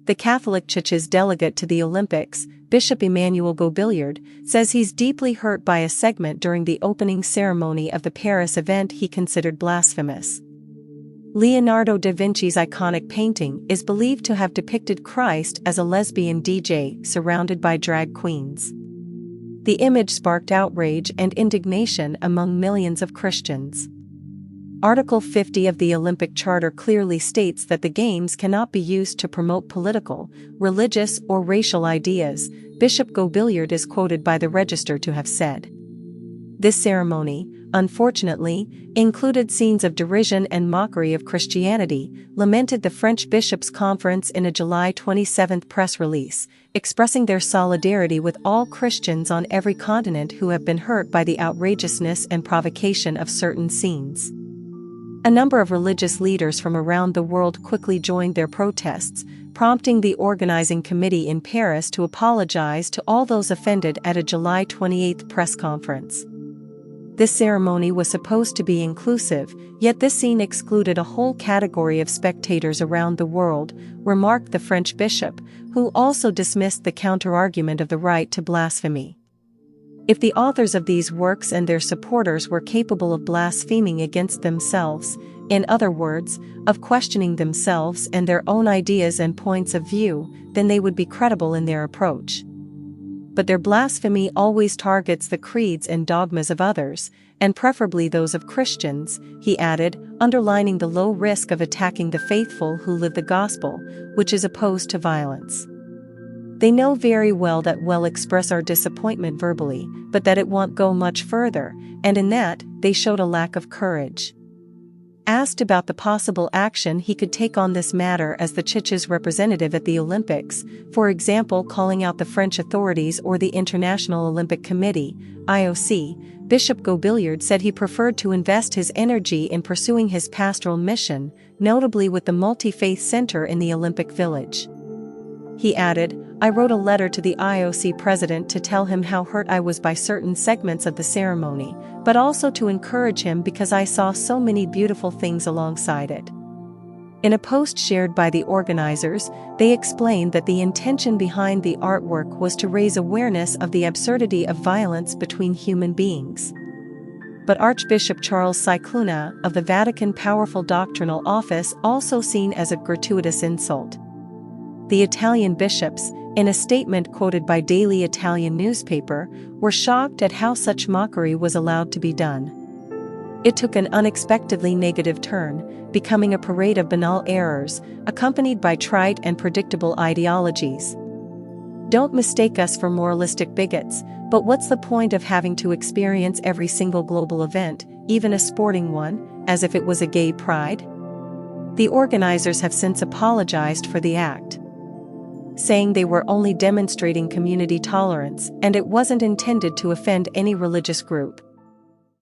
The Catholic Church's delegate to the Olympics, Bishop Emmanuel Gobilliard, says he's deeply hurt by a segment during the opening ceremony of the Paris event he considered blasphemous. Leonardo da Vinci's iconic painting is believed to have depicted Christ as a lesbian DJ surrounded by drag queens. The image sparked outrage and indignation among millions of Christians. Article 50 of the Olympic Charter clearly states that the Games cannot be used to promote political, religious, or racial ideas, Bishop Gobilliard is quoted by the Register to have said. This ceremony, unfortunately, included scenes of derision and mockery of Christianity, lamented the French Bishops' Conference in a July 27 press release, expressing their solidarity with all Christians on every continent who have been hurt by the outrageousness and provocation of certain scenes. A number of religious leaders from around the world quickly joined their protests, prompting the organizing committee in Paris to apologize to all those offended at a July 28 press conference. This ceremony was supposed to be inclusive, yet this scene excluded a whole category of spectators around the world, remarked the French bishop, who also dismissed the counter-argument of the right to blasphemy. If the authors of these works and their supporters were capable of blaspheming against themselves, in other words, of questioning themselves and their own ideas and points of view, then they would be credible in their approach. But their blasphemy always targets the creeds and dogmas of others, and preferably those of Christians, he added, underlining the low risk of attacking the faithful who live the gospel, which is opposed to violence. They know very well that we'll express our disappointment verbally, but that it won't go much further, and in that, they showed a lack of courage. Asked about the possible action he could take on this matter as the Church's representative at the Olympics, for example calling out the French authorities or the International Olympic Committee, IOC, Bishop Gobilliard said he preferred to invest his energy in pursuing his pastoral mission, notably with the multi-faith center in the Olympic Village. He added, I wrote a letter to the IOC president to tell him how hurt I was by certain segments of the ceremony, but also to encourage him because I saw so many beautiful things alongside it. In a post shared by the organizers, they explained that the intention behind the artwork was to raise awareness of the absurdity of violence between human beings. But Archbishop Charles Scicluna of the Vatican Powerful Doctrinal Office also seen as a gratuitous insult. The Italian bishops, in a statement quoted by Daily Italian newspaper, were shocked at how such mockery was allowed to be done. It took an unexpectedly negative turn, becoming a parade of banal errors, accompanied by trite and predictable ideologies. Don't mistake us for moralistic bigots, but what's the point of having to experience every single global event, even a sporting one, as if it was a gay pride? The organizers have since apologized for the act, saying they were only demonstrating community tolerance and it wasn't intended to offend any religious group.